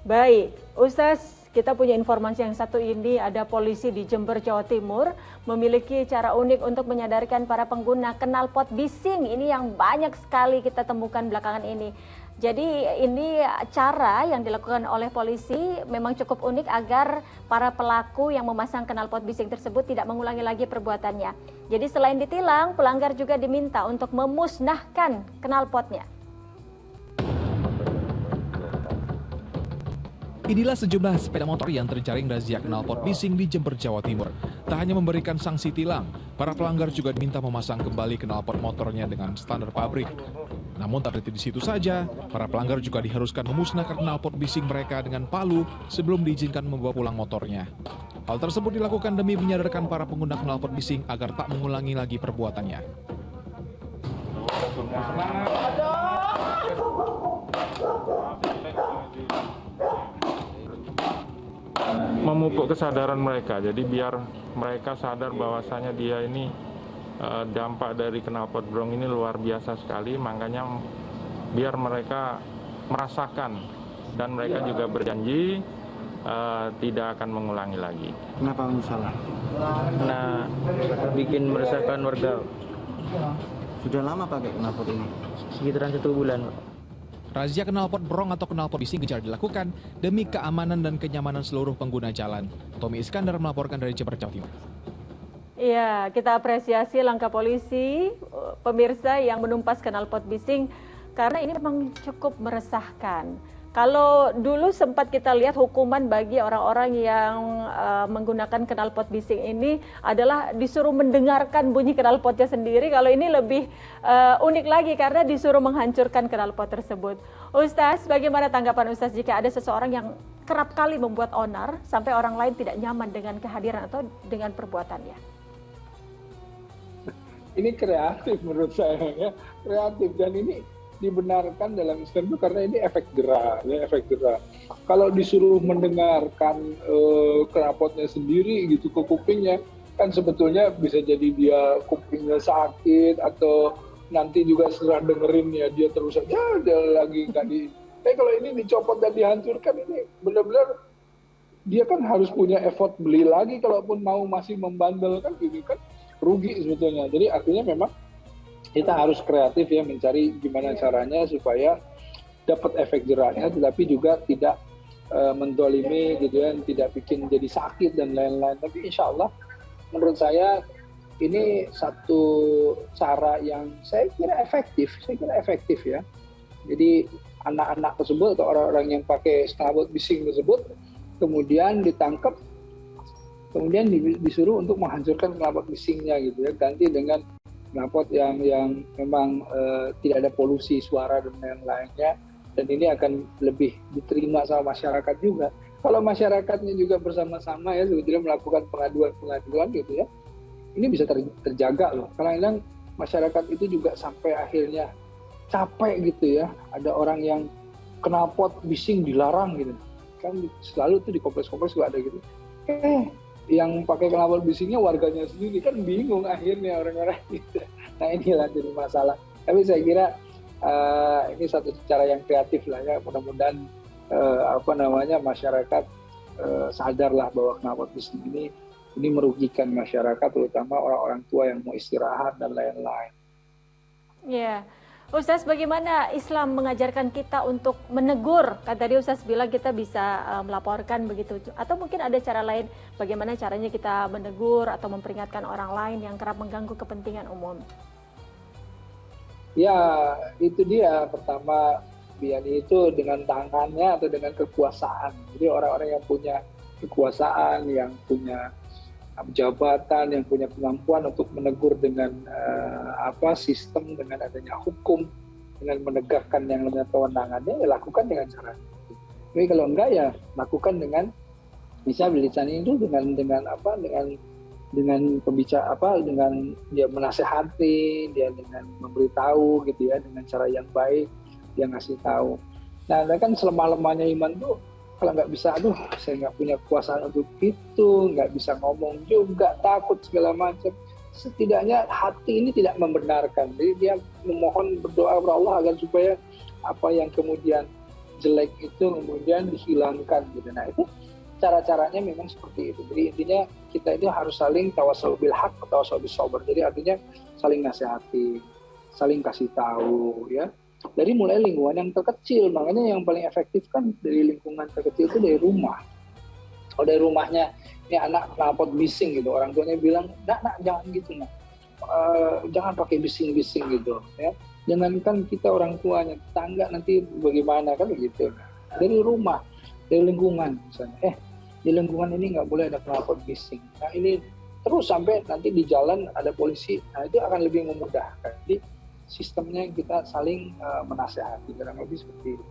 Baik, Ustaz, kita punya informasi yang satu ini, ada polisi di Jember, Jawa Timur memiliki cara unik untuk menyadarkan para pengguna knalpot bising. Ini yang banyak sekali kita temukan belakangan ini. Jadi ini cara yang dilakukan oleh polisi memang cukup unik agar para pelaku yang memasang knalpot bising tersebut tidak mengulangi lagi perbuatannya. Jadi selain ditilang, pelanggar juga diminta untuk memusnahkan knalpotnya. Inilah sejumlah sepeda motor yang terjaring razia knalpot bising di Jember, Jawa Timur. Tak hanya memberikan sanksi tilang, para pelanggar juga diminta memasang kembali knalpot motornya dengan standar pabrik. Namun tak berhenti di situ saja, para pelanggar juga diharuskan memusnahkan knalpot bising mereka dengan palu sebelum diizinkan membawa pulang motornya. Hal tersebut dilakukan demi menyadarkan para pengguna knalpot bising agar tak mengulangi lagi perbuatannya. Memupuk kesadaran mereka, jadi biar mereka sadar bahwasanya dia ini dampak dari knalpot brong ini luar biasa sekali, makanya biar mereka merasakan dan mereka juga berjanji tidak akan mengulangi lagi. Kenapa salah? Nah, bikin meresahkan warga. Sudah lama pakai knalpot ini? Sekitaran 1 bulan, Pak. Razia knalpot brong atau knalpot bising gencar dilakukan demi keamanan dan kenyamanan seluruh pengguna jalan. Tommy Iskandar melaporkan dari Jember, Jawa Timur. Iya, kita apresiasi langkah polisi, pemirsa yang menumpas knalpot bising, karena ini memang cukup meresahkan. Kalau dulu sempat kita lihat hukuman bagi orang-orang yang menggunakan knalpot bising ini adalah disuruh mendengarkan bunyi knalpotnya sendiri. Kalau ini lebih unik lagi karena disuruh menghancurkan knalpot tersebut. Ustaz, bagaimana tanggapan Ustaz jika ada seseorang yang kerap kali membuat onar sampai orang lain tidak nyaman dengan kehadiran atau dengan perbuatannya? Ini kreatif menurut saya, ya, kreatif, dan ini dibenarkan dalam Islam itu karena ini efek jerah, ya, efek jerah. Kalau disuruh mendengarkan knalpotnya sendiri gitu ke kupingnya, kan sebetulnya bisa jadi dia kupingnya sakit atau nanti juga setelah dengerin ya dia terus aja dia lagi nggak di. Tapi kalau ini dicopot dan dihancurkan, ini benar-benar dia kan harus punya effort beli lagi kalaupun mau masih membandel kan gitu kan, rugi sebetulnya. Jadi artinya memang kita harus kreatif ya mencari gimana caranya supaya dapat efek jerahnya tetapi juga tidak mendolimi gitu ya, tidak bikin jadi sakit dan lain-lain. Tapi insya Allah menurut saya ini satu cara yang saya kira efektif ya. Jadi anak-anak tersebut atau orang-orang yang pakai knalpot bising tersebut kemudian ditangkap, kemudian disuruh untuk menghancurkan knalpot bisingnya gitu ya, ganti dengan knalpot yang memang tidak ada polusi suara dan lain-lainnya, dan ini akan lebih diterima sama masyarakat juga. Kalau masyarakatnya juga bersama-sama ya sebetulnya melakukan pengaduan gitu ya, ini bisa terjaga loh. Kadang-kadang masyarakat itu juga sampai akhirnya capek gitu ya, ada orang yang knalpot bising dilarang gitu, kan selalu tuh di kompleks-kompleks juga ada gitu. Yang pakai knalpot bisingnya warganya sendiri, kan bingung akhirnya orang-orang gitu. Nah inilah jadi masalah. Tapi saya kira ini satu cara yang kreatif lah ya. Mudah-mudahan masyarakat sadarlah bahwa knalpot bising ini merugikan masyarakat, terutama orang-orang tua yang mau istirahat dan lain-lain. Ya. Ustaz, bagaimana Islam mengajarkan kita untuk menegur? Kan tadi Ustaz bilang kita bisa melaporkan begitu. Atau mungkin ada cara lain bagaimana caranya kita menegur atau memperingatkan orang lain yang kerap mengganggu kepentingan umum? Ya, itu dia. Pertama, biani itu dengan tangannya atau dengan kekuasaan. Jadi orang-orang yang punya kekuasaan, yang punya jabatan, yang punya kemampuan untuk menegur dengan sistem, dengan adanya hukum, dengan menegakkan yang namanya kewenangannya, ya lakukan dengan cara itu. Tapi kalau enggak ya lakukan dengan misalnya lisan itu dengan pembicara dengan dia menasehati, dia dengan memberitahu gitu ya, dengan cara yang baik dia ngasih tahu. Nah kan selemah-lemahnya iman tuh kalau nggak bisa, saya nggak punya kekuasaan untuk itu, nggak bisa ngomong juga, takut segala macam. Setidaknya hati ini tidak membenarkan. Jadi dia memohon, berdoa kepada Allah agar supaya apa yang kemudian jelek itu kemudian dihilangkan gitu. Nah itu cara-caranya memang seperti itu. Jadi intinya kita itu harus saling tawasul bil haq atau tawasul bis sabr. Jadi artinya saling nasihati, saling kasih tahu ya. Dari mulai lingkungan yang terkecil, makanya yang paling efektif kan dari lingkungan terkecil itu dari rumah. Kalau dari rumahnya ini anak knalpot bising gitu, orang tuanya bilang, nak jangan gitu nak, jangan pakai bising-bising gitu ya. Jangankan kita orang tuanya, tetangga nanti bagaimana kan begitu. Dari rumah, dari lingkungan misalnya, di lingkungan ini nggak boleh ada knalpot bising. Nah ini terus sampai nanti di jalan ada polisi, nah itu akan lebih memudahkan. Jadi sistemnya kita saling menasehati, kurang lebih seperti itu.